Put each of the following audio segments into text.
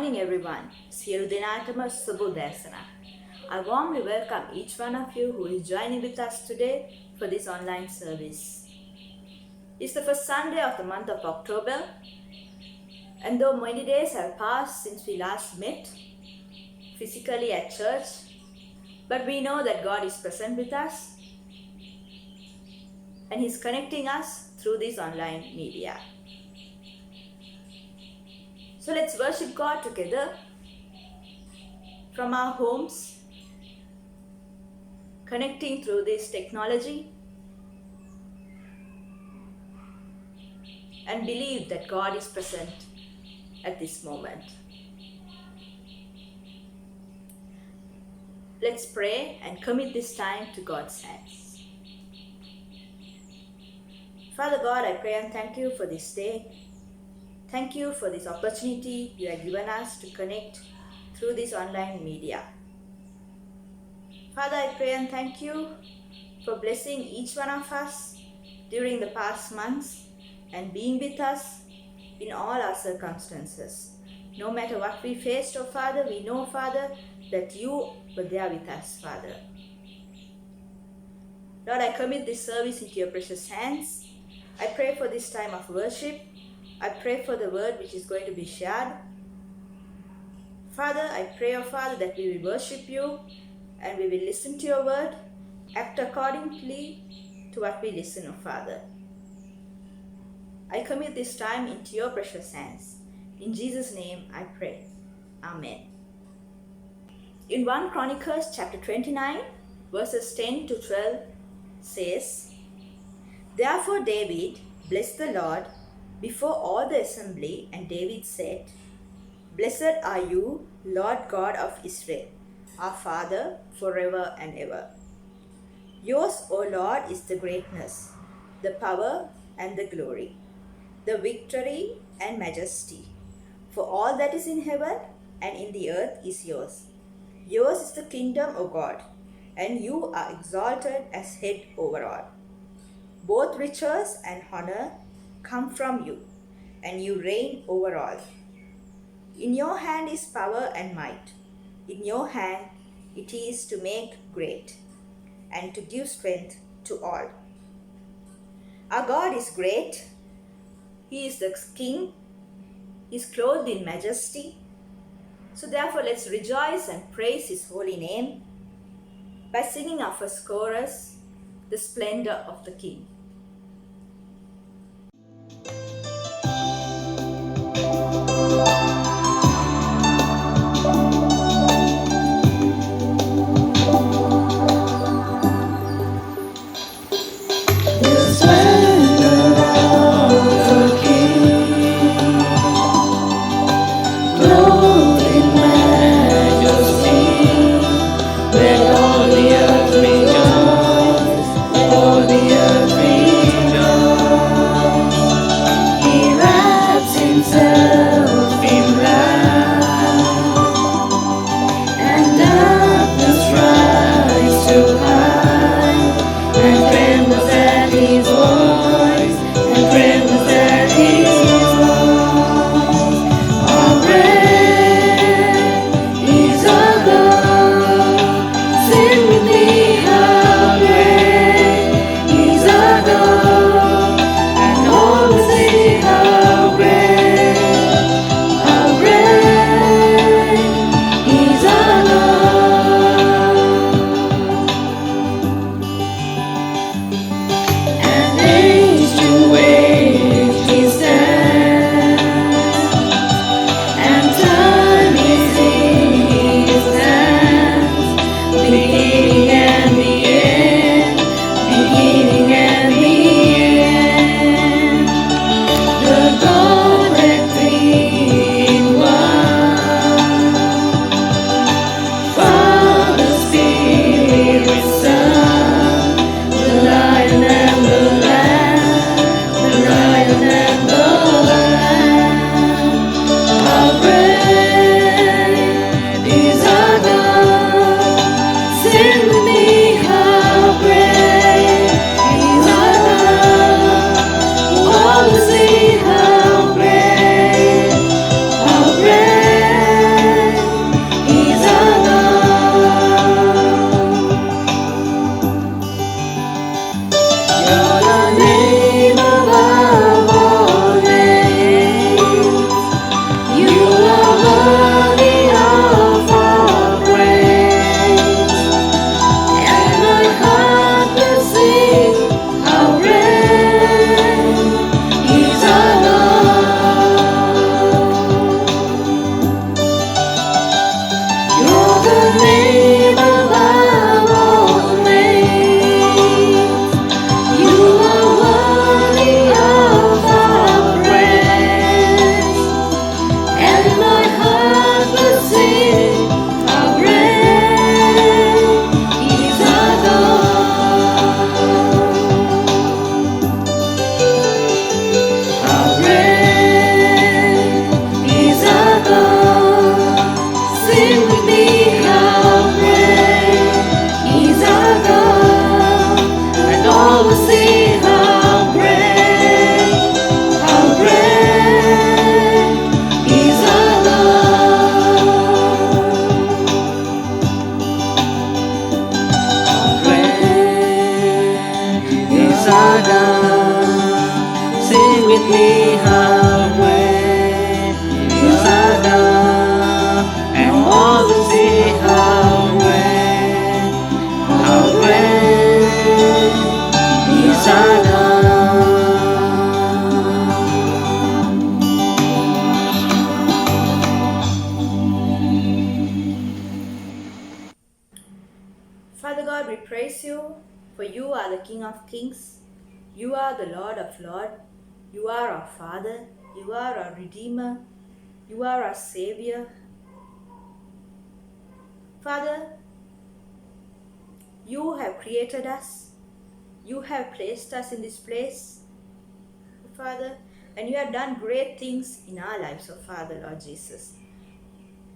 morning, everyone. Sirudinatama Subudesana. I warmly welcome each one of you who is joining with us today for this online service. It's the first Sunday of the month of October, and though many days have passed since we last met physically at church, but we know that God is present with us and He's connecting us through this online media. So let's worship God together from our homes, connecting through this technology, and believe that God is present at this moment. Let's pray and commit this time to God's hands. Father God, I pray and thank you for this day. Thank you for this opportunity you have given us to connect through this online media. Father, I pray and thank you for blessing each one of us during the past months and being with us in all our circumstances. No matter what we faced, oh Father, we know, Father, that you were there with us, Father. Lord, I commit this service into your precious hands. I pray for this time of worship. I pray for the word which is going to be shared. Father, I pray, oh Father, that we will worship you and we will listen to your word, act accordingly to what we listen, oh Father. I commit this time into your precious hands. In Jesus' name I pray. Amen. In 1 Chronicles chapter 29, verses 10 to 12 says, Therefore David blessed the Lord before all the assembly, and David said, Blessed are you, Lord God of Israel, our Father, forever and ever. Yours, O Lord, is the greatness, the power and the glory, the victory and majesty. For all that is in heaven and in the earth is yours. Yours is the kingdom, O God, and you are exalted as head over all. Both riches and honor come from you, and you reign over all. In your hand is power and might. In your hand it is to make great and to give strength to all. Our God is great. He is the King. He is clothed in majesty. So therefore let's rejoice and praise His holy name by singing our first chorus, The Splendor of the King. All the earth see how great is our God, and all will see how great is our God. Father God, we praise you, for you are the King of Kings. You are the Lord of Lords. You are our Father. You are our Redeemer. You are our Savior. Father, you have created us. You have placed us in this place, Father, and you have done great things in our lives, oh Father, Lord Jesus.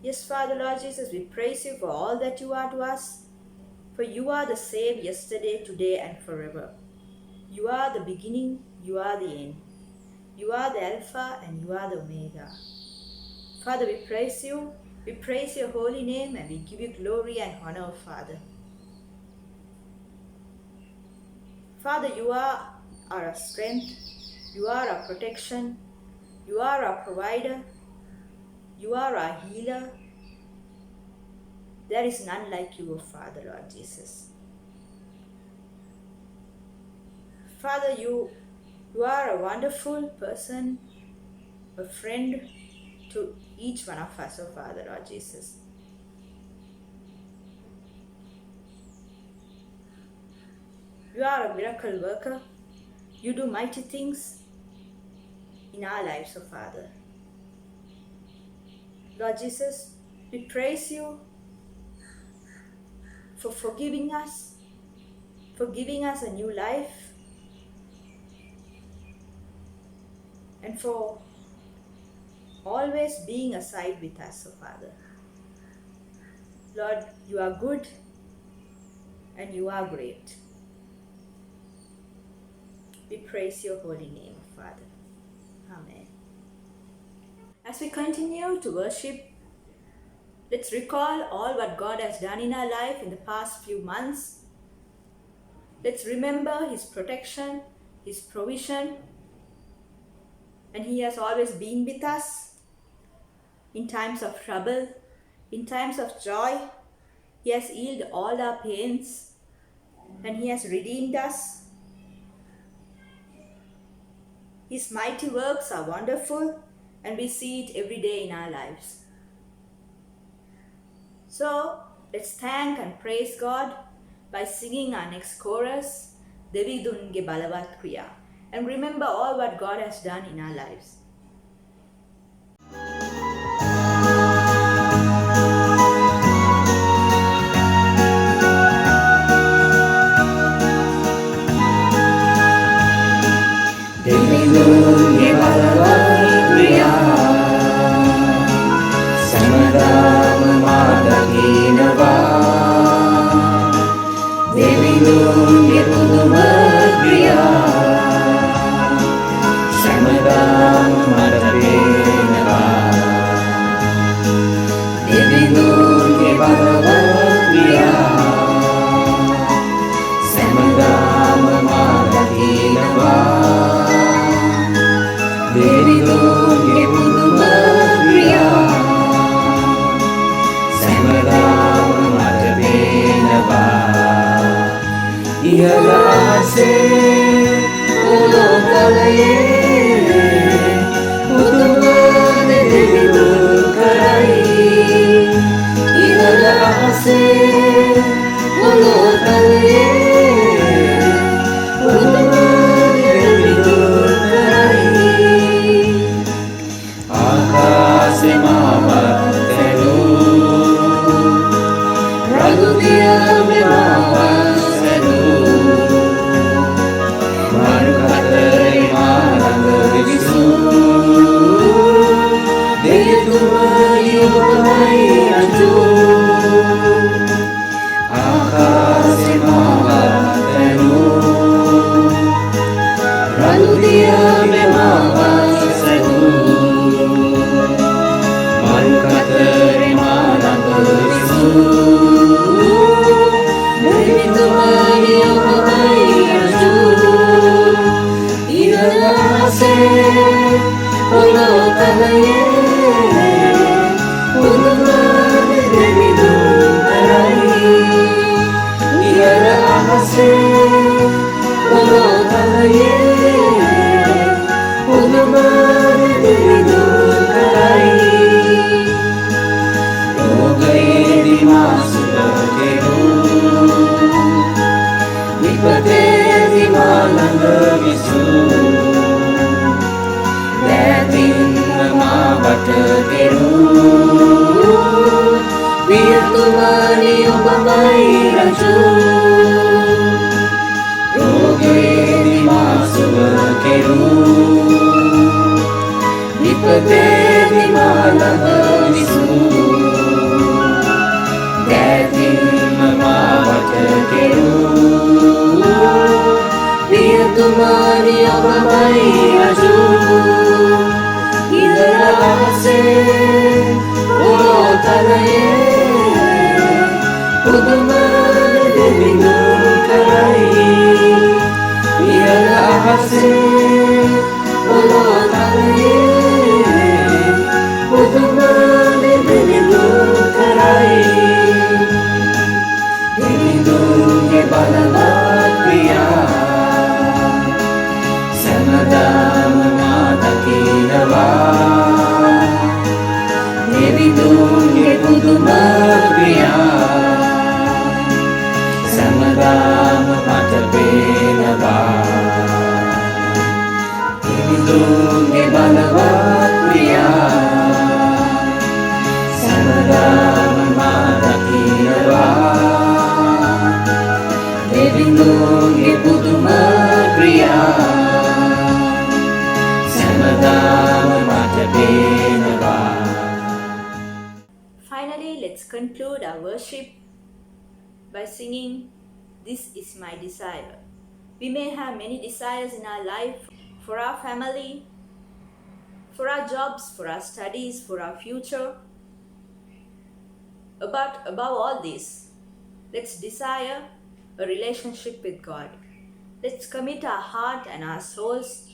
Yes, Father, Lord Jesus, we praise you for all that you are to us, for you are the same yesterday, today, and forever. You are the beginning, you are the end. You are the Alpha and you are the Omega. Father, we praise you. We praise your holy name and we give you glory and honor, Father. Father, you are our strength. You are our protection. You are our provider. You are our healer. There is none like you, O Father, Lord Jesus. Father, you are a wonderful person, a friend to each one of us, O Father, Lord Jesus. You are a miracle worker. You do mighty things in our lives, O Father. Lord Jesus, we praise you for forgiving us, for giving us a new life, and for always being aside with us, O Father. Lord, you are good and you are great. We praise your holy name, Father. Amen. As we continue to worship, let's recall all what God has done in our life in the past few months. Let's remember His protection, His provision, and He has always been with us in times of trouble, in times of joy. He has healed all our pains and He has redeemed us. His mighty works are wonderful and we see it every day in our lives. So let's thank and praise God by singing our next chorus, Devidunge Balavat Kriya, and remember all what God has done in our lives. Devidunge Balavat Kriya, Samadama Madhaginava, Devidunge Pudumat Kriya, Samadama Madhaginava, Devidunge Balavat Kriya, Samadama Madhaginava, Devidunge Pudumat Kriya, Samadama Madhaginava, Iyalase Ulokalaye Pudumat Devidun Karai, Iyalase Ulokalaye Pudumat Devidun Karai, Akase Mawatelu Ragutia Mawaselu Marukatari Maranga Visu Deyatuma Yubanai Anju ahase ulo talaye ulumane devidu tarai iyara ahase ulo talaye ulumane devidu tarai rogaye masukeru vipate malanga visu datin mawata keru biar tumani obamai raju roge di masuwa keru vipate di malanga visu datin mawata keru biar tumani obamai raju idara ahase ulo talaye udumane devidu tarai idara ahase ulo talaye udumane devidu tarai devidu ke balavat priya Devidunge puduma priya samadam mata penava Devidunge balavat priya samadam mata penava Devidunge puduma priya Finally, let's conclude our worship by singing, "This is my desire." We may have many desires in our life, for our family, for our jobs, for our studies, for our future. But above all this, let's desire a relationship with God. Let's commit our heart and our souls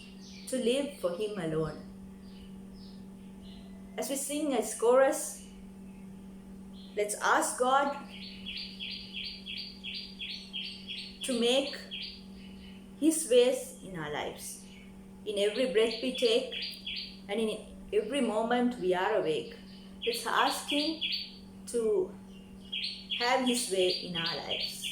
to live for Him alone. As we sing this chorus, let's ask God to make His ways in our lives. In every breath we take and in every moment we are awake, let's ask Him to have His way in our lives.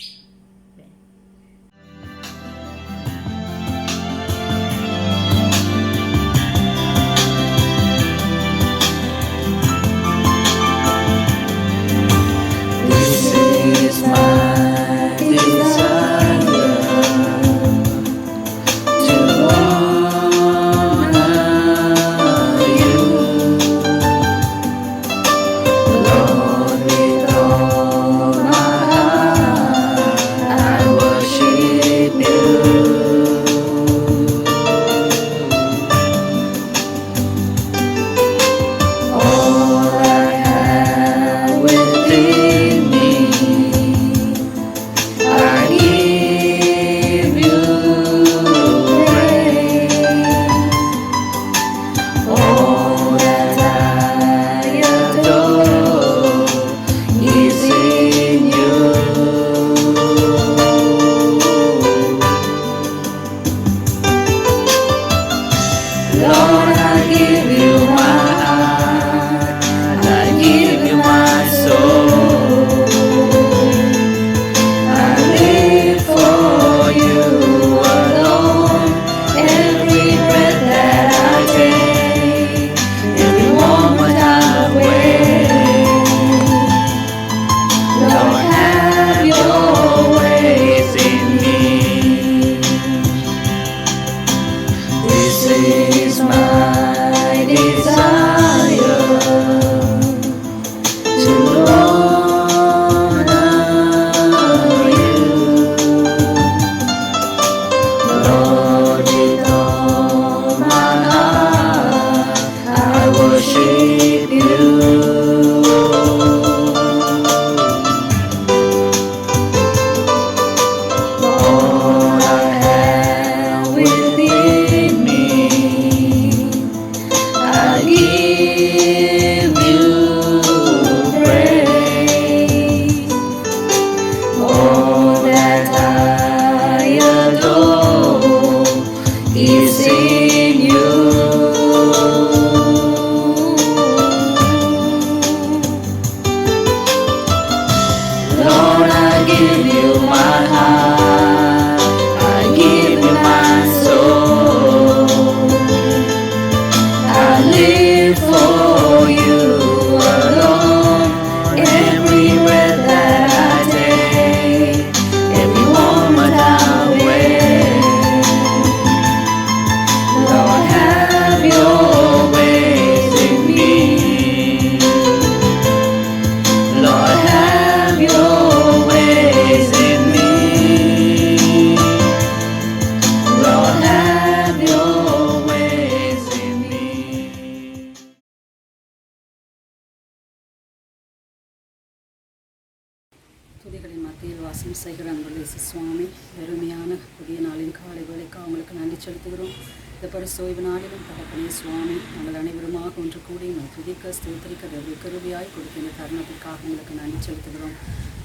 செய்கிற அன்புள்ள சுவாமி, பெருமையான புதிய நாளின் காலை வேளைக்காக உங்களுக்கு நன்றி செலுத்துகிறோம். இந்த பரிசோய்வு நாளிலும் தகப்பனே சுவாமி, நாங்கள் அனைவருமாக ஒன்று கூடி உங்கள் துதிக்க ஸ்தோத்திரிக்க கிருபையாய் கொடுத்த இந்த தருணத்திற்காக உங்களுக்கு நன்றி செலுத்துகிறோம்.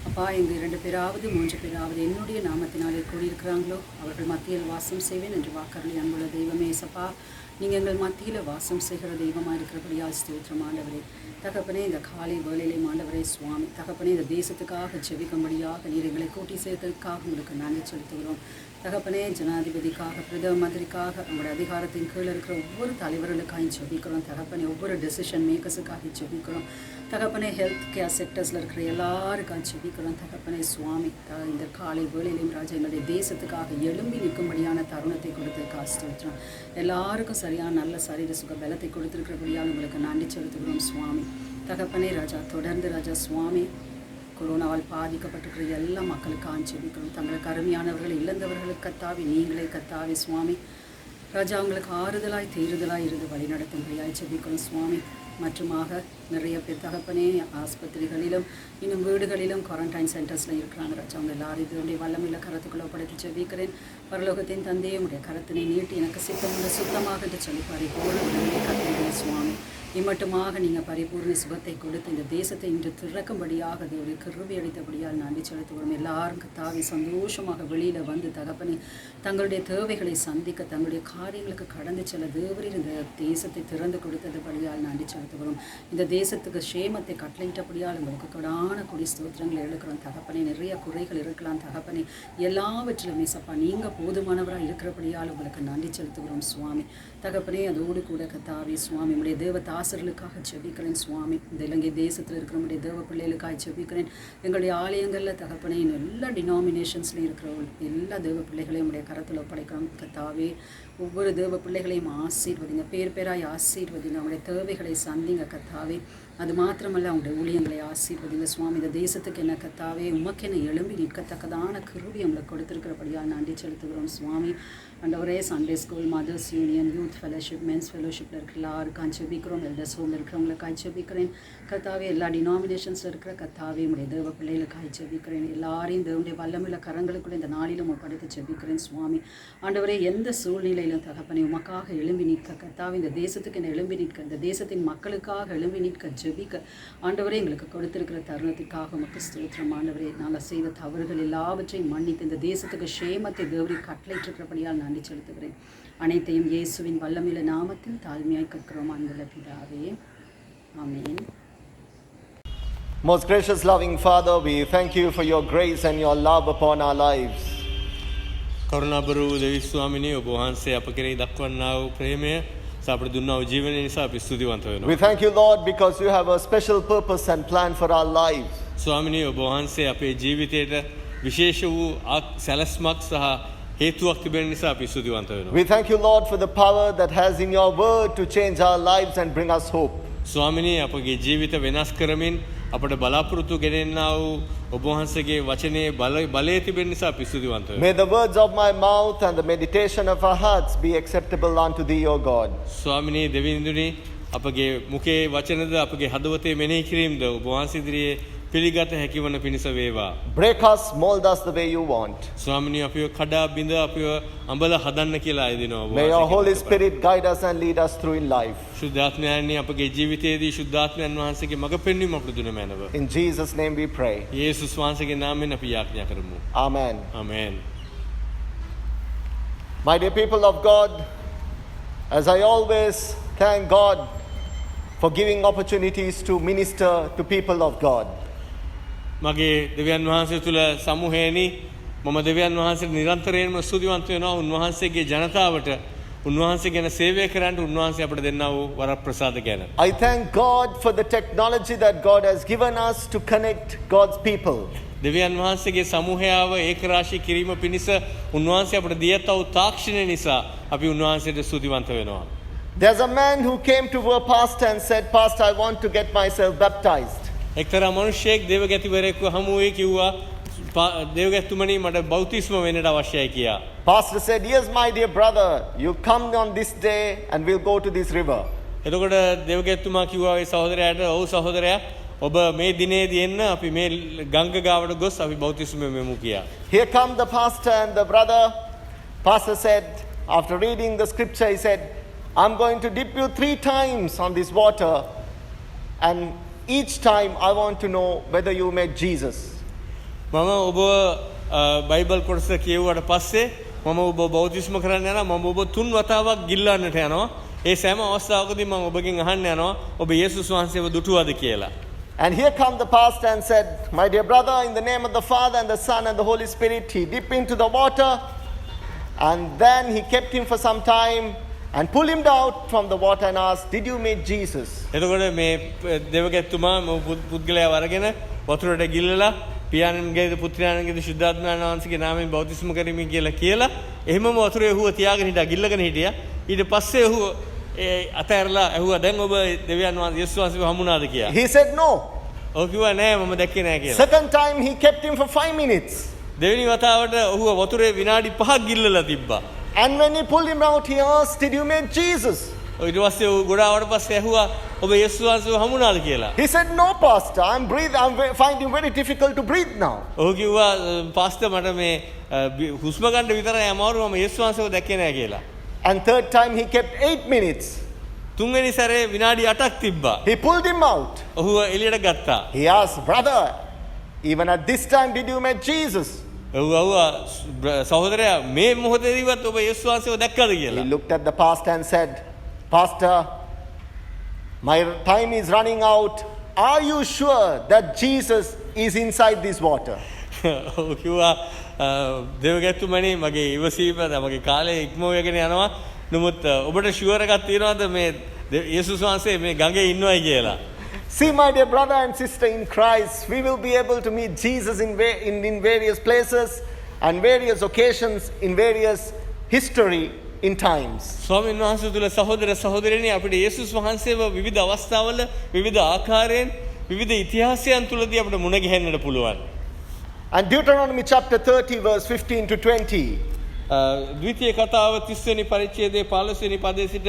அப்பா, எங்கள் 2 பேராவது 3 பேராவது என்னுடைய நாமத்தினாலே கூடியிருக்கிறாங்களோ அவர்கள் மத்தியில் வாசம் செய்வேன் என்று வாக்கருளி அன்புள்ள தெய்வமே சப்பா, நீங்கள் எங்கள் மத்தியில் வாசம் செய்கிற தெய்வமாக இருக்கிறபடியால் ஸ்தோத்திரம் ஆண்டவரே. தகப்பனே, இந்த காலை வேளையிலே ஆண்டவரே சுவாமி, தகப்பனே இந்த தேசத்துக்காக செபிக்கும்படியாக நீர் எங்களை கூட்டி சேர்த்ததுக்காக உங்களுக்கு நன்றி செலுத்துகிறோம். தகப்பனே, ஜனாதிபதிக்காக, பிரதம மந்திரிக்காக, உங்களுடைய அதிகாரத்தின் கீழே இருக்கிற ஒவ்வொரு தலைவர்களுக்காக செபிக்கிறோம். தகப்பனே, ஒவ்வொரு டெசிஷன் மேக்கர்ஸுக்காக செபிக்கிறோம். தகப்பனே, ஹெல்த் கேர் செக்டர்ஸில் இருக்கிற எல்லாருக்காக செபிக்கிறோம். தகப்பனே சுவாமி, இந்த காலை வேளையிலும் ராஜா எங்களுடைய தேசத்துக்காக எழும்பி நிற்கும்படியான தருணத்தை கொடுத்ததுக்காக ஸ்தோத்திரம். எல்லாருக்கும் சரியான நல்ல சரீர சுக பலத்தை கொடுத்துருக்கிறபடியால் உங்களுக்கு நன்றி செலுத்துகிறோம் சுவாமி. தகப்பனே ராஜா, தொடர்ந்து ராஜா சுவாமி, கொரோனாவால் பாதிக்கப்பட்டிருக்கிற எல்லா மக்களுக்காக ஜெபிக்கிறோம். தங்களுக்கு அருமையானவர்களை இழந்தவர்களுக்கு கத்தாவி நீங்களே கத்தாவி சுவாமி ராஜா, அவங்களுக்கு ஆறுதலாய் தீருதலாய் இருந்து வழி நடத்தும்படியாய் ஜெபிக்கிறோம் சுவாமி. மற்றுமாக நிறைய பேர் தகப்பனே ஆஸ்பத்திரிகளிலும் இன்னும் வீடுகளிலும் குவாரண்டைன் சென்டர்ஸில் இருக்கிறாங்க ராஜா. அவங்க எல்லாரும் இதனுடைய வல்லமில்ல கரத்துக்குள்ள ஒப்படைத்து ஜெபிக்கிறேன். பரலோகத்தின் தந்தையே உடைய கரத்தினை நீட்டி எனக்கு சித்தமுள்ள சுத்தமாக என்று சொல்லி பரிபூர்ண உடனே கத்திரிக்கிற சுவாமி, இம்மட்டுமாக நீங்கள் பரிபூர்ண சுகத்தை கொடுத்து இந்த தேசத்தை இன்று திறக்கும்படியாக ஒரு கிருபை அளித்தபடியால் நன்றி செலுத்துகிறோம். எல்லாரும் கத்தாவி சந்தோஷமாக வெளியில் வந்து தகப்பனே தங்களுடைய தேவைகளை சந்திக்க, தங்களுடைய காரியங்களுக்கு கடந்து செல்ல தேவரீர் இந்த தேசத்தை திறந்து கொடுத்ததுபடியால் நன்றி செலுத்துகிறோம். இந்த தேசத்துக்கு சேமத்தை கட்டளையிட்டபடியால் உங்களுக்கு கொடான கொடி ஸ்தோத்திரங்களை எழுக்கிறோம். தகப்பனே, நிறைய குறைகள் இருக்கலாம் தகப்பனே, எல்லாவற்றிலுமே சப்பா நீங்கள் போதுமானவராக இருக்கிறபடியால் உங்களுக்கு நன்றி செலுத்துகிறோம் சுவாமி. தகப்பனே, அதோடு கூட கத்தாவி சுவாமி உடைய தேவ தாசர்களுக்காக ஜெபிக்கிறேன் சுவாமி. இந்த இலங்கை தேசத்தில் இருக்கிற நம்முடைய தேவ பிள்ளைகளுக்காக ஜெபிக்கிறேன். எங்களுடைய ஆலயங்களில் தகப்பனே எல்லா டினாமினேஷன்ஸ்லையும் இருக்கிற எல்லா தேவ பிள்ளைகளையும் உடைய கரத்தில் ஒப்படைக்கிறோம் கத்தாவே. ஒவ்வொரு தேவ பிள்ளைகளையும் ஆசீர்வதிங்க, பேர் பேராய் ஆசீர்வதிங்க, அவங்களுடைய தேவைகளை சந்திங்க கத்தாவே. அது மாத்திரமல்ல, அவங்களுடைய ஊழியங்களை ஆசீர்வதிங்க சுவாமி. இந்த தேசத்துக்கு என்ன கத்தாவே உமக்கென எழும்பி நிற்கத்தக்கதான கிருபை நம்மளுக்கு கொடுத்திருக்கிறபடியால் நன்றி செலுத்துகிறோம் சுவாமி. ஆண்டவரே, Sunday school, mothers union, youth fellowship, men's ஃபெலோஷிப்பில் இருக்கிற எல்லாருக்காக ஜெபிக்கிறோம். எல்டர்ஸ் ஹோமில் இருக்கிறவங்களுக்காக ஜெபிக்கிறேன் கத்தாவே. எல்லா டினாமினேஷன்ஸில் இருக்கிற கத்தாவே உடைய தேவ பிள்ளைகளுக்காக ஜெபிக்கிறேன். எல்லாரையும் தேவனுடைய வல்லமில்ல கரங்களுக்குள்ள இந்த நாளிலும் ஒப்படைத்து ஜெபிக்கிறேன் சுவாமி. ஆண்டவரே, எந்த சூழ்நிலையிலும் தகப்பனே உமக்காக எழும்பி நிற்க கத்தாவே, இந்த தேசத்துக்கு என்ன எழும்பி நிற்க, இந்த தேசத்தின் மக்களுக்காக எழும்பி நிற்க ஜெபிக்க ஆண்டவரே எங்களுக்கு கொடுத்திருக்கிற தருணத்துக்காக உமக்கு ஸ்தோத்திரம். ஆண்டவரே, நாங்கள் செய்த தவறுகள் எல்லாவற்றையும் மன்னித்து இந்த தேசத்துக்கு சேமத்தை தேவரி கட்டளையிட்டிருக்கிறபடியால் நன்றி செலுத்துகிறேன். அனைத்தையும் இயேசுவின் வல்லமில்ல நாமத்தில் தாழ்மையாய் கேட்கிறோம் அன்புள்ள பிதாவே, ஆமென். Most gracious loving Father, we thank you for your grace and your love upon our lives. කරුණාබර වූ දෙවි ස්වාමිනේ, ඔබ වහන්සේ අප කෙරෙහි දක්වන්නා වූ ප්‍රේමය සහ අපට දුන්නා වූ ජීවනය නිසා අපි ස්තුතිවන්ත වෙනවා. We thank you, Lord, because you have a special purpose and plan for our lives. ස්වාමිනේ, ඔබ වහන්සේ අපේ ජීවිතයට විශේෂ වූ සැලැස්මක් සහ හේතුවක් තිබෙන නිසා අපි ස්තුතිවන්ත වෙනවා. We thank you, Lord, for the power that has in your word to change our lives and bring us hope. ස්වාමිනේ, අපගේ ජීවිත වෙනස් කරමින් අපට බලාපොරොත්තු ගෙනෙන්නා වූ ඔබ වහන්සේගේ වචනේ බලය තිබෙන නිසා අපි ස්තුතිවන්ත වෙනවා. May the words of my mouth and the meditation of our hearts be acceptable unto thee, O God. ස්වාමිනේ, දෙවිඳුනි, අපගේ මුඛයේ වචනද අපගේ හදවතේ මෙනෙහි කිරීමද ඔබ වහන්සේ ඉදිරියේ පිළිගත හැකි වන පිණිස වේවා. Break us, mold us the way you want. ස්වාමිනේ, අපිව කඩා බිඳ අපිව අඹල හදන්න කියලා ආයදිනවා ඔබ May your වහන්සේ. Holy Spirit guide us and lead us through in life. ශුද්ධාත්මයන්නි, අපගේ ජීවිතයේදී ශුද්ධාත්මයන් වහන්සේගේ මඟ පෙන්වීම අපට දුන මැනව. In Jesus' name we pray. යේසුස් වහන්සේගේ නාමයෙන් අපි යාඥා කරමු. Amen. ආමේන්. My dear people of God, as I always thank God for giving opportunities to minister to people of God. මගේ දෙවියන් වහන්සේ තුල සමූහයේනි මම දෙවියන් වහන්සේට නිරන්තරයෙන්ම ස්තුතිවන්ත වෙනවා. උන්වහන්සේගේ ජනතාවට උන්වහන්සේ ගැන සේවය කරන්න උන්වහන්සේ අපට දෙන්නා වූ වරප්‍රසාද ගැන. I thank God for the technology that God has given us to connect God's people. දෙවියන් වහන්සේගේ සමූහයාව ඒකරාශී කිරීම පිණිස උන්වහන්සේ අපට දියත් වූ තාක්ෂණය නිසා අපි උන්වහන්සේට ස්තුතිවන්ත වෙනවා. There's a man who came to a pastor and said, "Pastor, I want to get myself baptized." එක්තරා මනුෂ්‍යයෙක් දේවගැතිවරයෙක්ව හමු වෙයි කිව්වා, දේවගැතිතුමනි මට බෞතිස්ම වෙන්නට අවශ්‍යයි කියා. Pastor said, "Yes, my dear brother, you come on this day and we'll go to this river." එතකොට දේවගැතිතුමා කිව්වා ඒ සහෝදරයාට, "ඔව් සහෝදරයා, ඔබ මේ දිනේදී එන්න අපි මේ ගංග ගාවට ගොස් අපි බෞතිස්ම මෙමු කියා. Here come the pastor and the brother. Pastor said, after reading the scripture, he said, I'm going to dip you 3 times on this water, and each time I want to know whether you met Jesus. මම ඔබ Bible කොටස කියවුවට පස්සේ මම ඔබ බෞතිස්ම කරන්න යනවා. මම ඔබ 3 වතාවක් ගිල්ලන්නට යනවා. ඒ සෑම අවස්ථාවකදී මම ඔබගෙන් අහන්න යනවා ඔබ යේසුස් වහන්සේව දුටුවද කියලා. And here come the pastor and said, my dear brother, in the name of the Father and the Son and the Holy Spirit, he dipped into the water, and then he kept him for some time and pulled him out from the water and asked, did you meet Jesus? එතකොට මේ දේවගැතුමා පුද්ගලයා වරගෙන වතුරට ගිල්ලලා පියාණන්ගේද පුත්‍රයාණන්ගේද ශුද්ධාත්මයන් වහන්සේගේ නාමයෙන් බෞතිස්ම කරමින් කියලා එහෙමම වතුරේ හුව තියාගෙන හිටියා ගිල්ලගෙන හිටියා. ඊට පස්සේ හුව අතහැරලා ඇහුවා දැන් ඔබ දෙවියන් වහන්සේ යේසුස් වහන්සේව හමුුණාද කියලා. He said no. ඔව් කිව්වා නෑ මම දැක්කේ නෑ කියලා. Second time he kept him for 5 minutes. දෙවෙනි වතාවට ඔහුව වතුරේ විනාඩි 5ක් ගිල්ලලා තිබ්බා. And when he pulled him out, he asked, did you meet Jesus? ඊට පස්සේ ඔහු ගොඩාවට පස්සේ ඇහුවා ඔබ යේසුස් වහන්සේව හමුුණාද කියලා. He said, no, pastor, I'm finding very difficult to breathe now. ඔහු කිව්වා පාස්ටර් මට මේ හුස්ම ගන්න විතරයි අමාරු මම යේසුස් වහන්සේව දැක්කේ නෑ කියලා. And third time he kept 8 minutes. තුන්වෙනි සැරේ විනාඩි 8ක් තිබ්බා. He pulled him out. ඔහුව එළියට ගත්තා. He asked, brother, even at this time did you meet Jesus? ඔහුව සහෝදරයා මේ මොහොතේදීවත් ඔබ යේසුස් වහන්සේව දැක්කද He කියලා. looked at the pastor and said, pastor, my time is running out. Are you sure that Jesus is inside this water? ඔහු කිව්වා දේවගැතුමනි මගේ ඉවසීම මගේ කාලේ ඉක්ම වෙගෙන යනවා. නමුත් ඔබට ෂුවර් එකක් තියනවාද මේ යේසුස් වහන්සේ මේ ගඟේ ඉන්නවයි කියලා. See, my dear brother and sister in Christ, we will be able to meet Jesus in various places and various occasions in various history in times. ස්වාමීන් වහන්සේ තුල සහෝදර සහෝදරියනි අපිට යේසුස් වහන්සේව විවිධ අවස්ථාවල විවිධ ආකාරයෙන් විවිධ ඉතිහාසයන් තුලදී අපිට මුණ ගැහෙන්නට පුළුවන්. And Deuteronomy chapter 30 verse 15 to 20. ද්විතීය කතාව 30 වෙනි පරිච්ඡේදයේ 15 වෙනි පදයේ සිට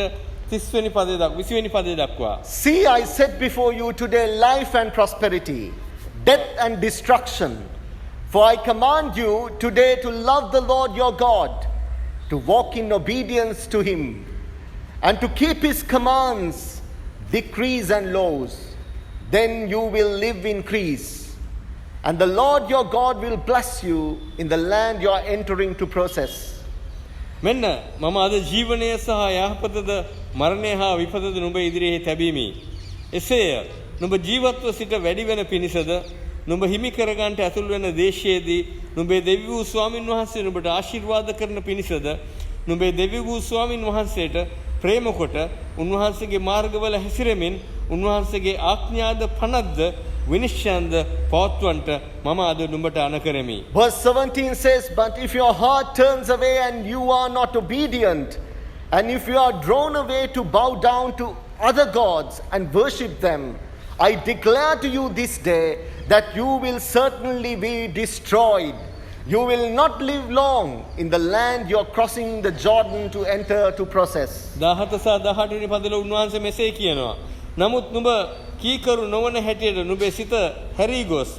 30 වෙනි පදයේ දක්වා 20 වෙනි පදයේ දක්වා. See, I set before you today life and prosperity, death and destruction. For I command you today to love the Lord your God, to walk in obedience to him, and to keep his commands, decrees and laws. Then you will live in peace. And the Lord your God will bless you in the land you are entering to possess. මෙන්න මම අද ජීවනය සහ යහපතද මරණය හා විපතද නුඹ ඉදිරියේ තැබීමි. එසේය නුඹ ජීවත්ව සිට වැඩි වෙන පිණිසද නුඹ හිමි කරගන්නට ඇතුල් වෙන දේශයේදී නුඹේ දෙවි වූ ස්වාමින් වහන්සේ නුඹට ආශිර්වාද කරන පිණිසද නුඹේ දෙවි වූ ස්වාමින් වහන්සේට ප්‍රේම කොට උන්වහන්සේගේ මාර්ගවල හැසිරෙමින් උන්වහන්සේගේ ආඥාද පනද්ද විනිශ්චයන්ද පවත්වන්නට මම අද නුඹට අණ කරමි. Verse 17 says, but if your heart turns away and you are not obedient, and if you are drawn away to bow down to other gods and worship them, I declare to you this day that you will certainly be destroyed. You will not live long in the land you are crossing the Jordan to enter to possess. 17 සහ 18 වෙනි පදවල උන්වහන්සේ මෙසේ කියනවා. නමුත් නුඹ කීකරු නොවන හැටියට නුඹේ සිත හැරී ගොස්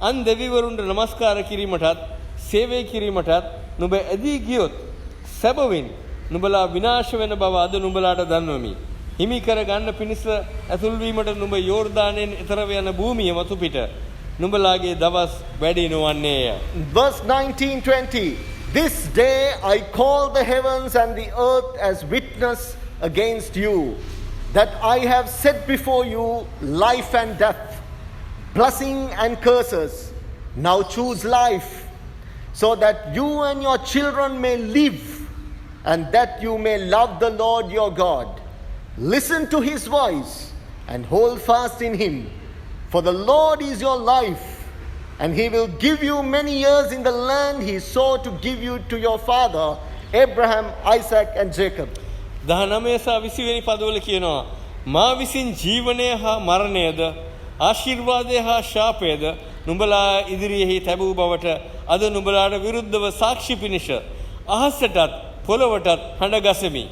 අන් දෙවිවරුන්ට නමස්කාර කිරීමටත් සේවය කිරීමටත් නුඹ ඇදී ගියොත් සැබවින් නුඹලා විනාශ වෙන බව අද නුඹලාට දන්වමි. හිමි කර ගන්න පිණිස ඇතුල් වීමට නුඹ යෝර්දානෙන් එතර යන භූමිය මතු පිට නුඹලාගේ දවස් වැඩි නොවන්නේය. Verse 19-20. This day I call the heavens and the earth as witness against you, that I have set before you life and death, blessing and curses. Now choose life, so that you and your children may live, and that you may love the Lord your God. Listen to his voice and hold fast in him, for the Lord is your life, and he will give you many years in the land he swore to give you to your father Abraham, Isaac and Jacob. 19 සහ 20 වෙනි පදවල කියනවා මා විසින් ජීවනය හා මරණයද ආශිර්වාදය හා ශාපයද නුඹලා ඉදිරියෙහි තැබූ බවට අද නුඹලාට විරුද්ධව සාක්ෂි පිණිස අහසටත් පොළොවටත් හඬ ගසමි.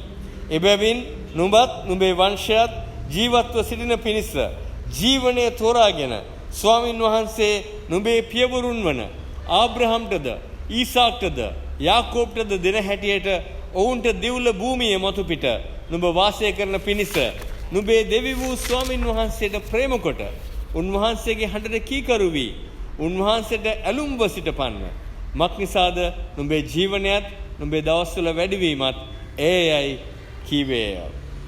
එබැවින් නුඹත් නුඹේ වංශයත් ජීවත්ව සිටින පිණිස ජීවනය තෝරාගෙන ස්වාමින් වහන්සේ නුඹේ පියවරුන් වන ආබ්‍රහම්ටද ඊසාක්ටද යාකෝබ්ටද දෙන හැටියට ඔවුන්ට දෙව්ල භූමිය මතුපිට නුඹ වාසය කරන පිණිස නුඹේ දෙවි වූ ස්වාමින් වහන්සේට ප්‍රේම කොට උන්වහන්සේගේ හඬට කීකරු වී උන්වහන්සේට ඇලුම්ව සිටපන්න. මක් නිසාද නුඹේ ජීවනයත් නුඹේ දවස්වල වැඩිවීමත් ඒයයි කීවේය.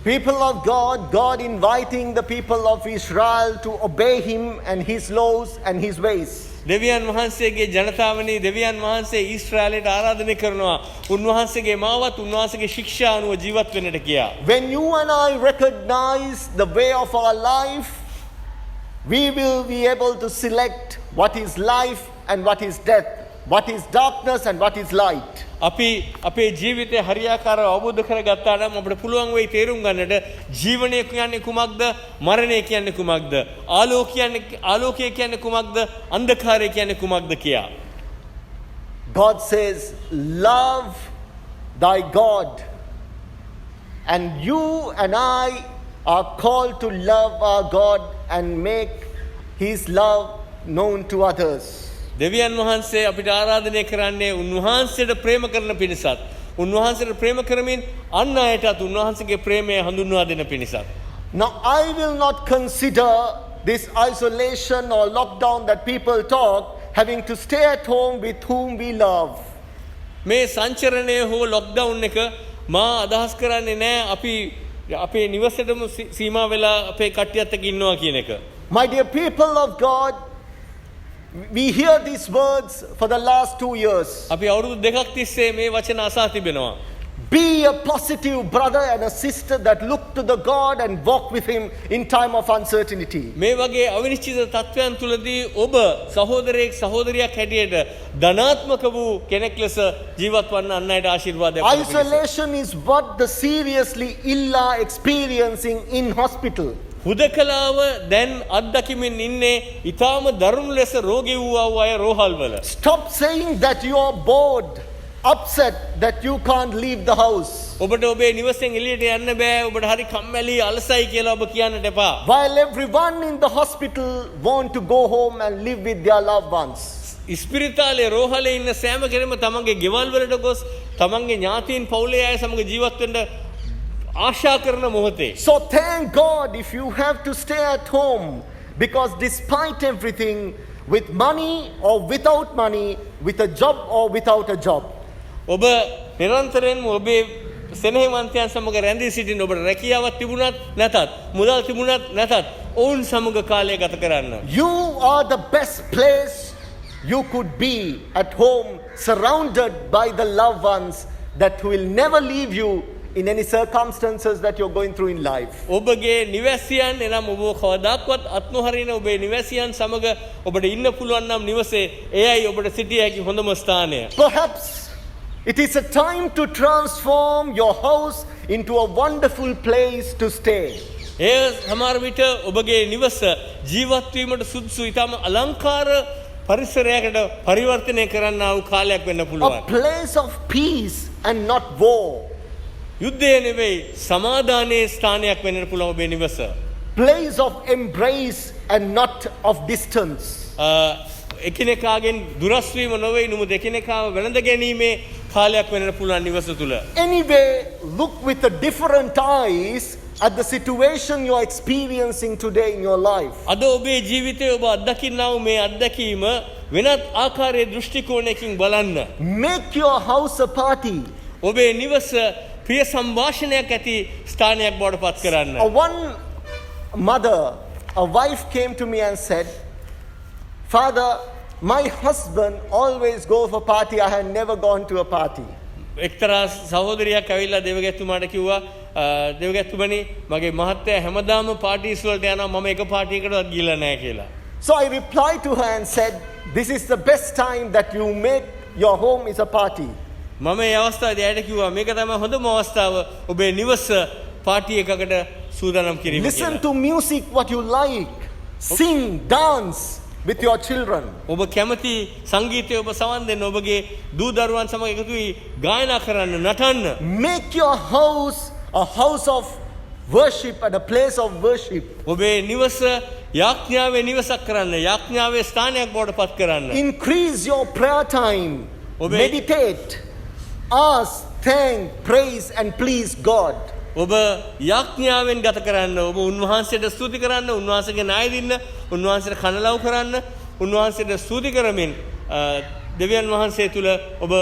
People of God, God inviting the people of Israel to obey Him and His laws and His ways. දෙවියන් වහන්සේගේ ජනතාවනි දෙවියන් වහන්සේ ඊශ්‍රායලයට ආරාධනය කරනවා උන්වහන්සේගේ මාවත් උන්වහන්සේගේ ශික්ෂා අනුව ජීවත් වෙන්නට කියා. When you and I recognize the way of our life, we will be able to select what is life and what is death, what is darkness and what is light. අපි අපේ ජීවිතය හරියාකාරව අවබෝධ කරගත්තා නම් අපිට පුළුවන් වෙයි තේරුම් ගන්නට ජීවනය කියන්නේ කුමක්ද මරණය කියන්නේ කුමක්ද ආලෝකය කියන්නේ කුමක්ද අන්ධකාරය කියන්නේ කුමක්ද කියා. God says, love thy God. And you and I are called to love our God and make His love known to others. දෙවියන් වහන්සේ අපිට ආරාධනය කරන්නේ උන්වහන්සේට ප්‍රේම කරන පිණිසත් උන්වහන්සේට ප්‍රේම කරමින් අන් අයටත් උන්වහන්සේගේ ප්‍රේමය හඳුන්වා දෙන පිණිසත්. Now I will not consider this isolation or lockdown that people talk, having to stay at home with whom we love. මේ සංචරණය හෝ ලොක්ඩවුන් එක මා අදහස් කරන්නේ නැහැ අපි අපේ නිවසේටම සීමා වෙලා අපේ කට්ටියත් එක්ක ඉන්නවා කියන එක. My dear people of God, we hear these words for the last 2 years. අපි අවුරුදු දෙකක් තිස්සේ මේ වචන අසා තිබෙනවා. Be a positive brother and a sister that look to the God and walk with Him in time of uncertainty. මේ වගේ අවිනිශ්චිත තත්ත්වයන් තුලදී ඔබ සහෝදරයෙක් සහෝදරියක් හැටියට ධනාත්මක වූ කෙනෙක් ලෙස ජීවත් වන්න අන් අයට ආශිර්වාදයක් වේවා. Isolation is what the seriously ill are experiencing in hospital. හුදකලාව දැන් අත්දකිමින් ඉන්නේ ඊටාම දරුණු ලෙස රෝගී වූ අය රෝහල්වල. Stop saying that you are bored, upset that you can't leave the house. ඔබට ඔබේ නිවසෙන් එළියට යන්න බෑ ඔබට හරි කම්මැලි අලසයි කියලා ඔබ කියන්නට එපා. While everyone in the hospital want to go home and live with their loved ones. ඉස්පිරිතාලේ රෝහලේ ඉන්න සෑම කෙනෙක්ම තමන්ගේ ගෙවල් වලට ගොස් තමන්ගේ ඥාතීන් පවුලේ අය සමග ජීවත් වෙන්න ආශා කරන මොහොතේ. So thank God if you have to stay at home, because despite everything, with money or without money, with a job or without a job, ඔබ නිරන්තරයෙන්ම ඔබේ සෙනෙහවන්තයන් සමග රැඳී සිටින්න ඔබට රැකියාවක් තිබුණත් නැතත් මුදල් තිබුණත් නැතත් ඔවුන් සමග කාලය ගත කරන්න. you are the best place you could be at home, surrounded by the loved ones that will never leave you in any circumstances that you're going through in life. ඔබගේ නිවැසියන් එනම් ඔබ කවදාක්වත් අත්නොහරින ඔබේ නිවැසියන් සමග ඔබට ඉන්න පුළුවන් නම් නිවසේ එයයි ඔබට සිටිය හැකි හොඳම ස්ථානය. Perhaps it is a time to transform your house into a wonderful place to stay. එය සමහර විට ඔබගේ නිවස ජීවත් වීමට සුදුසු ඊටම අලංකාර පරිසරයකට පරිවර්තනය කරන්නා වූ කාලයක් වෙන්න A පුළුවන්. place of peace and not war. යුද්ධය නෙවෙයි සමාදානයේ ස්ථානයක් වෙන්නට පුළුවන් ඔබේ නිවස. Place of embrace and not of distance. එකිනෙකාගෙන් දුරස් වීම නොවේ නමුත් එකිනෙකාව වැළඳ ගැනීමේ කාලයක් වෙන්නට පුළුවන් නිවස තුල. Anyway, look with a different eyes at the situation you are experiencing today in your life. අද ඔබේ ජීවිතයේ ඔබ අත්දකින්නා වූ මේ අත්දැකීම වෙනත් ආකාරයේ දෘෂ්ටි කෝණයකින් බලන්න. Make your house a party. ඔබේ නිවස ප්‍රිය සංഭാෂණයක් ඇති ස්ථානයක් බවට පත් කරන්න. One mother, a wife came to me and said, Father, my husband always go for party. I had never gone to a party. එක්තරා සහෝදරියක් ඇවිල්ලා දෙවගැතුමාට කිව්වා දෙවගැතුමනි මගේ මහත්තයා හැමදාම පාටිස් වලට යනවා මම එක පාටියකටවත් ගිහලා නැහැ කියලා. So I replied to her and said, this is the best time that you make your home is a party. මම මේ අවස්ථාවේදී ඇයට කිව්වා මේක තමයි හොඳම අවස්ථාව ඔබේ නිවස පාටි එකකට සූදානම් කිරීම කියලා. Listen to music what you like. Sing, dance with your children. ඔබ කැමති සංගීතය ඔබ සවන් දෙන්න ඔබගේ දූ දරුවන් සමග එකතු වී ගායනා කරන්න නටන්න. Make your house a house of worship and a place of worship. ඔබේ නිවස යාඥාවේ නිවසක් කරන්න. යාඥාවේ ස්ථානයක් බවට පත් කරන්න. Increase your prayer time. Obey. Meditate. Ask, thank, praise, and please God. ඔබ යාඥාවෙන් ගත කරන්න. ඔබ උන්වහන්සේට ස්තුති කරන්න. උන්වහන්සේගේ ණය දෙන්න. උන්වහන්සේට කනලව් කරන්න. උන්වහන්සේට ස්තුති කරමින් දෙවියන් වහන්සේ තුල ඔබ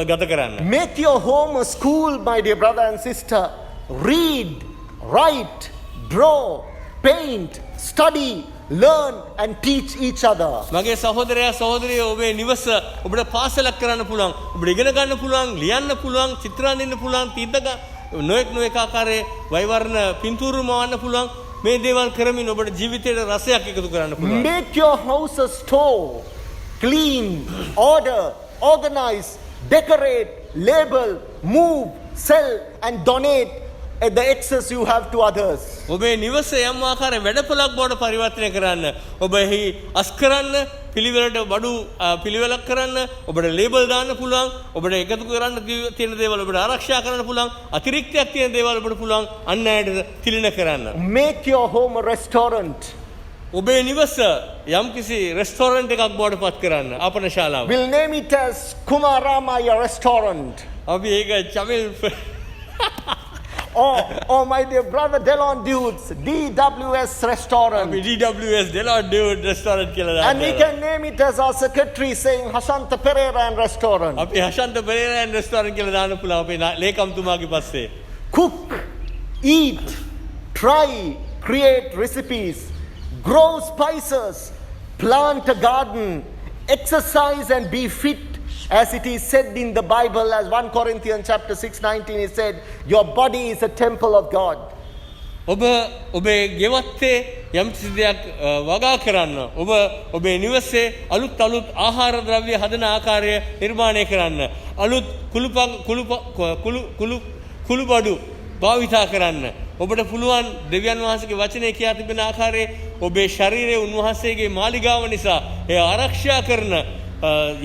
ගත කරන්න. Make your home a school, my dear brother and sister. Read, write, draw, paint, study, learn, and teach each other. මගේ සහෝදරයා සහෝදරිය ඔබේ නිවස ඔබට පාසලක් කරන්න පුළුවන්. ඔබට ඉගෙන ගන්න පුළුවන්, ලියන්න පුළුවන්, චිත්‍ර අඳින්න පුළුවන්, නොඑක් ආකාරයේ වෛවර්ණ පින්තූරු මවන්න පුළුවන්. මේ දේවල් කරමින් ඔබට ජීවිතයට රසයක් එකතු කරන්න පුළුවන්. Make your house a store. Clean, order, organize, decorate, label, move, sell, and donate the excess you have to others. ඔබේ නිවස යම් ආකාරයේ වැඩපොළක් බවට පරිවර්තනය කරන්න. ඔබ එහි අස් කරන්න, පිළිවෙලට බඩු පිළිවෙලක් කරන්න, ඔබට ලේබල් දාන්න පුළුවන්, ඔබට එකතු කරන්න තියෙන දේවල් ඔබට ආරක්ෂා කරන්න පුළුවන්, අතිරික්තයක් තියෙන දේවල් ඔබට පුළුවන් අන් අයට තිලින කරන්න. Make your home a restaurant. ඔබේ නිවස යම්කිසි රෙස්ටෝරන්ට් එකක් බවට පත් කරන්න. ආපන ශාලාව. We'll name it as Kumaramaya Restaurant. අපි ඒක Chamil or my dear brother Delon Dudes, DWS Restaurant. අපි DWS Delon Dude restaurant කියලා දාන්න. And we can name it as our secretary saying Hashanta Pereira and Restaurant. අපි හෂන්ත Perera and restaurant කියලා දාන්න පුළුවන් අපේ ලේකම්තුමාගේ පස්සේ. Cook, eat, try, create recipes, grow spices, plant a garden, exercise and be fit, as it is said in the Bible, as 1 Corinthians chapter 6:19 is said, your body is a temple of God. ඔබ ඔබේ ගෙවත්තේ යම්කිසි දෙයක් වගා කරන්න. ඔබ ඔබේ නිවසේ අලුත් ආහාර ද්‍රව්‍ය හදන ආකාරය නිර්මාණය කරන්න. අලුත් කුළුබඩු භාවිතා කරන්න. ඔබට පුළුවන් දෙවියන් වහන්සේගේ වචනේ කියා තිබෙන ආකාරයේ ඔබේ ශරීරය උන්වහන්සේගේ මාලිගාව නිසා ඒ ආරක්ෂා කරන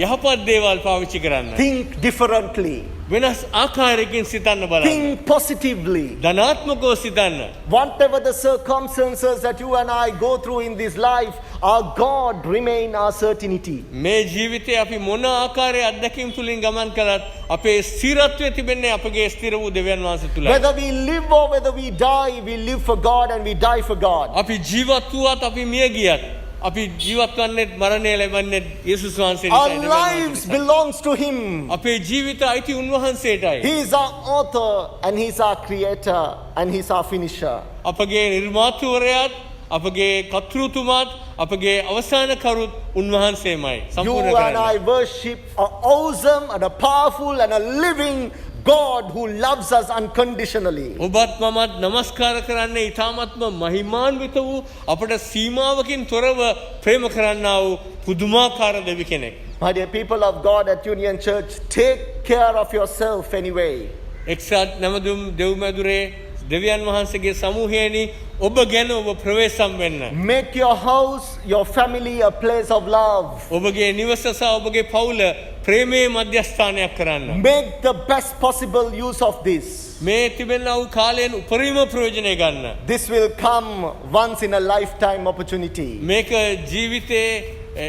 යහපත් දේවල් පාවිච්චි කරන්න. Think differently. වෙනස් ආකාරයකින් සිතන්න බලන්න. Think positively. ධනාත්මකව සිතන්න. Whatever the circumstances that you and I go through in this life, our God remain our certainty. මේ ජීවිතේ අපි මොන ආකාරයේ අත්දැකීම් තුලින් ගමන් කළත් අපේ ස්ථිරත්වය තිබෙන්නේ අපගේ ස්ථිර වූ දෙවියන් වහන්සේ තුලයි. Whether we live or whether we die, we live for God and we die for God. අපි ජීවත් වුවත් අපි මිය ගියත් අපි ජීවත් වන්නේ මරණය ලැබන්නේ යේසුස් වහන්සේ Our නිසායි. lives belongs to Him. අපේ ජීවිත අයිති උන්වහන්සේටයි. He is our author and He is our creator and He is our finisher. අපගේ නිර්මාතෘවරයාත් අපගේ කර්තෘතුමාත් අපගේ අවසානකරුත් උන්වහන්සේමයි. You සම්පූර්ණ and I කරන්නේ. worship an awesome and a powerful and a living God who loves us unconditionally. ඔබත් මමත් නමස්කාර කරන්නේ ඊ타මත්ම මහිමාන්විත වූ අපට සීමාවකින් තොරව ප්‍රේම කරන්නා වූ පුදුමාකාර දෙවි කෙනෙක්. My dear people of God at Union Church, take care of yourself anyway. එක්සත් නැමදුම් දෙව්මැදුරේ දෙවියන් වහන්සේගේ සමූහයේනි ඔබ ගැන ඔබ ප්‍රවේශම් වෙන්න. Make your house, your family a place of love. ඔබගේ නිවස සහ ඔබගේ පවුල ප්‍රේමයේ මධ්‍යස්ථානයක් කරන්න. Make the best possible use of this. මේ තිබෙනා වූ කාලයෙන් උපරිම ප්‍රයෝජනය ගන්න. This will come once in a lifetime opportunity. මේක ජීවිතේ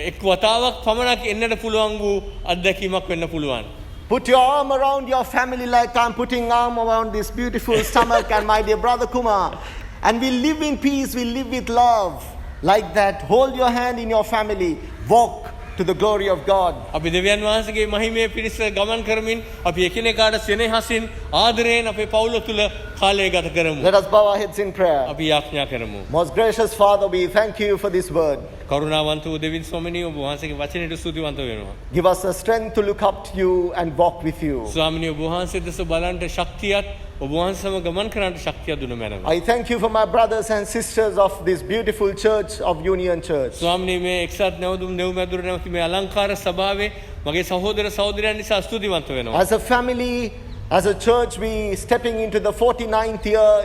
එක් වතාවක් පමණක් එන්නට පුළුවන් වූ අත්දැකීමක් වෙන්න පුළුවන්. Put your arm around your family like I'm putting arm around this beautiful stomach and my dear brother Kumar. And we live in peace, we live with love. Like that, hold your hand in your family. Walk to the glory of God. අපි දෙවියන් වහන්සේගේ මහිමයේ පිණිස ගමන් කරමින් අපි එකිනෙකාට සෙනෙහසින් ආදරයෙන් අපේ පවුල තුල කාලය ගත කරමු. Let us bow our heads in prayer. අපි යාඥා කරමු. Most gracious Father, we thank you for this word. කරුණාවන්ත වූ දෙවියන් ස්වාමිනී ඔබ වහන්සේගේ වචනයට ස්තුතිවන්ත වෙනවා. Give us the strength to look up to you and walk with you. ස්වාමිනී ඔබ වහන්සේ දෙස බලන්ට ශක්තියත් ඔබ වහන්සේ සමග ගමන් කරන්නට ශක්තිය දුන මැනව. I thank you for my brothers and sisters of this beautiful church of Union Church. ස්වාමිනී මේ එක්සත් නැවතුම් දෙව්මැදුර නැවති මේ අලංකාර සභාවේ මගේ සහෝදර සහෝදරයන් නිසා ස්තුතිවන්ත වෙනවා. As a family, as a church, we stepping into the 49th year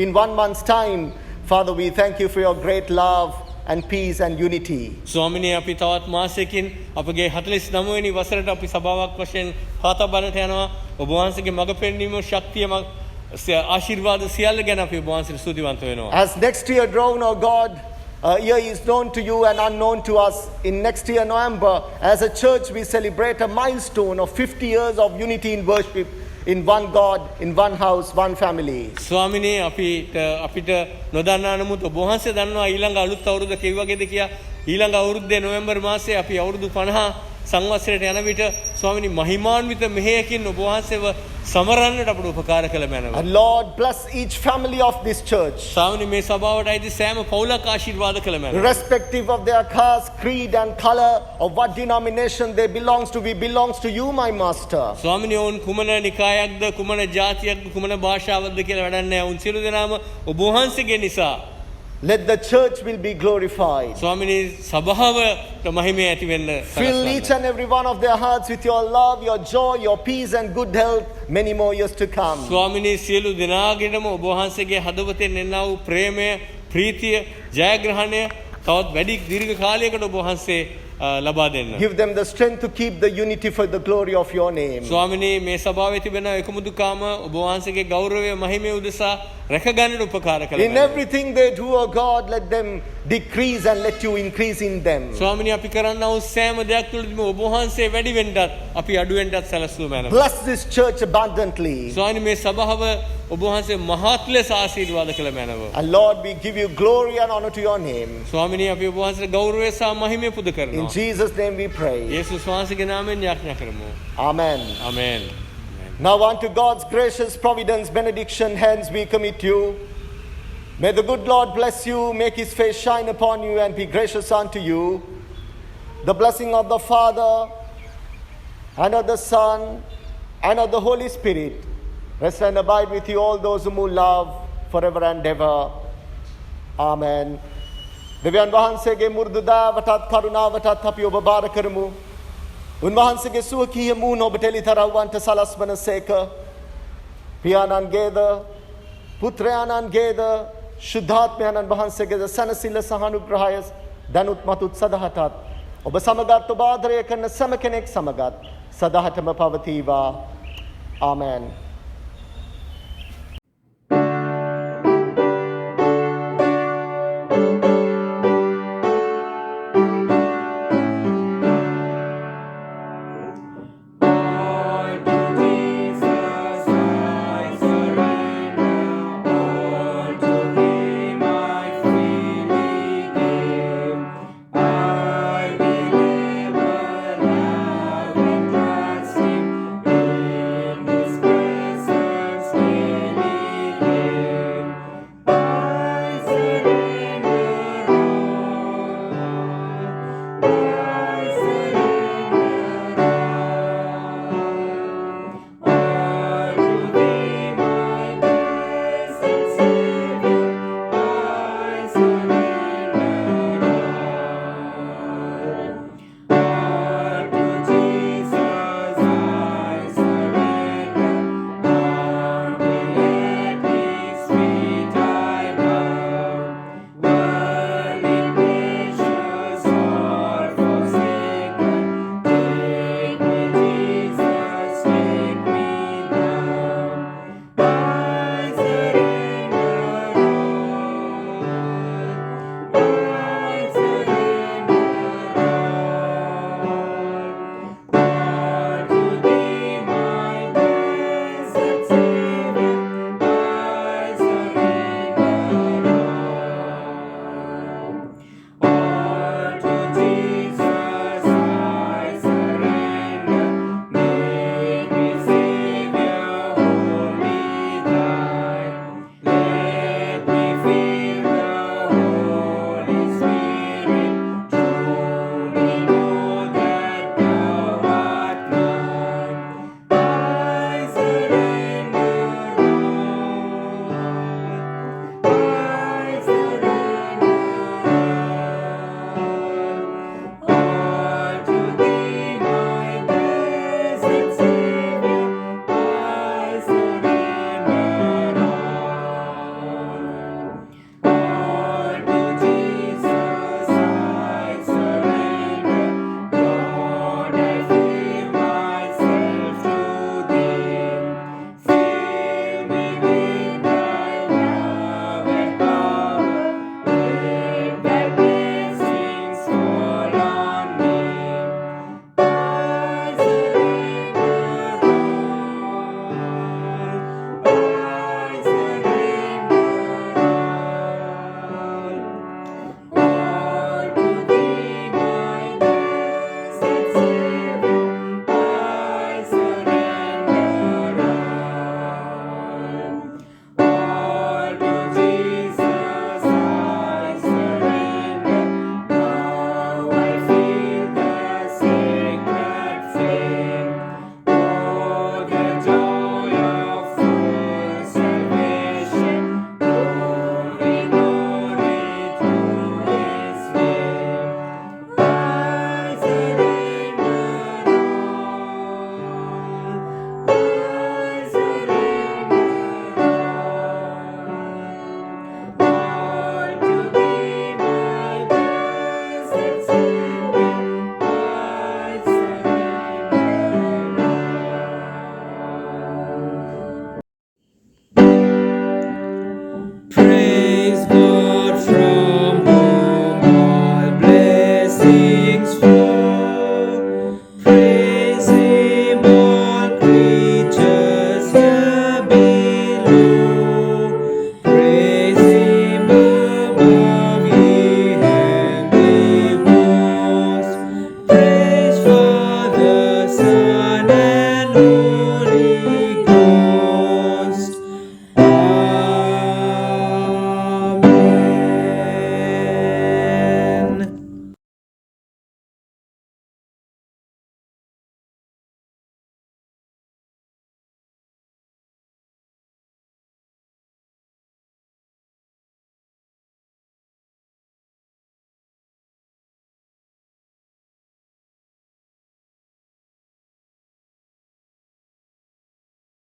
in 1 month's time. Father, we thank you for your great love and peace and unity. ස්වාමිනී අපි තවත් මාසයකින් අපගේ 49 වෙනි වසරට අපි සභාවක් වශයෙන් පාත බණට යනවා. ඔබ වහන්සේගේ මඟ පෙන්වීම ශක්තිය ආශිර්වාද සියල්ල ගැන අපි ඔබ වහන්සේට ස්තුතිවන්ත වෙනවා. As next year drawn, oh God, year is known to you and unknown to us. In next year, November, as a church, we celebrate a milestone of 50 years of unity in worship, in one God, in one house, one family. ස්වාමිනේ අපිට නොදන්නා නමුත් ඔබ වහන්සේ දන්නවා ඊළඟ අලුත් අවුරුද්ද කෙව්වගේද කියලා. ඊළඟ අවුරුද්දේ නොවැම්බර් මාසයේ අපි අවුරුදු 50 සංවත්සරයට යන විට ස්වාමිනී මහිමාන්විත මෙහෙයකින් ඔබ වහන්සේව සමරන්නට අපට උපකාර කළ මැනව. And Lord, bless each family of this church, ස්වාමිනී මේ සභාවට අයිති සෑම පවුලක් ආශිර්වාද කළ මැනව. irrespective of their caste, creed and color, of what denomination they belongs to, we belongs to you, my master. ස්වාමිනී ඔවුන් කුමන නිකායක්ද කුමන ජාතියක්ද කුමන භාෂාවක්ද කියලා වැඩක් නැහැ. ඔවුන් සියලු දෙනාම ඔබ වහන්සේගේ නිසා let the church will be glorified. ස්වාමිනී සභාවට මහිමය ඇති වෙන්න Fill each and every one of their hearts with your love, your joy, your peace and good health, many more years to come. ස්වාමිනී සියලු දෙනාගේම ඔබ වහන්සේගේ හදවතෙන් එන්නා වූ ප්‍රේමය, ප්‍රීතිය, ජයග්‍රහණය තවත් වැඩි දීර්ඝ කාලයකට ඔබ වහන්සේ ලබා දෙන්න. Give them the strength to keep the unity for the glory of your name. ස්වාමිනී මේ සභාවේ තිබෙන එකමුතුකාම ඔබ වහන්සේගේ ගෞරවය මහිමය උදෙසා රැකගන්නට උපකාර කළ In everything they do, O God, let them decrease and let you increase in them. ස්වාමිනී අපි කරන්නා වූ සෑම දෙයක් තුළදීම ඔබ වහන්සේ වැඩි වෙන්නත් අපි අඩු වෙන්නත් සැලසුව මැනව. Bless this church abundantly. ස්වාමිනී මේ සභාව ඔබ වහන්සේ මහත් ලෙස ආශිර්වාද කළ මැනව. And Lord, we give you glory and honor to your name. ස්වාමිනී අපි ඔබ වහන්සේට ගෞරවය සහ මහිමය පුද කරනවා. In Jesus' name we pray. යේසුස් වහන්සේගේ නාමයෙන් යාඥා කරමු. Amen. ආමේන්. Now unto God's gracious providence, benediction, hands we commit you. May the good Lord bless you, make his face shine upon you and be gracious unto you. The blessing of the Father and of the Son and of the Holy Spirit rest and abide with you all those whom you love forever and ever. Amen. දෙවියන් වහන්සේගේ මුරුදු දාවටත් කරුණාවටත් අපි ඔබ බාර කරමු. උන්වහන්සේගේ සුවකීය මූණ ඔබට එළිතරවන්ට සලස්වන සේක. පියාණන්ගේද පුත්‍රයාණන්ගේද ශුද්ධාත්මයන්න් වහන්සේගේද සැනසෙල්ල සහ අනුග්‍රහය දැනුත් මතුත් සදහටත් ඔබ සමගත් ඔබ ආදරය කරන සෑම කෙනෙක් සමගත් සදහටම පවතිවා. ආමෙන්.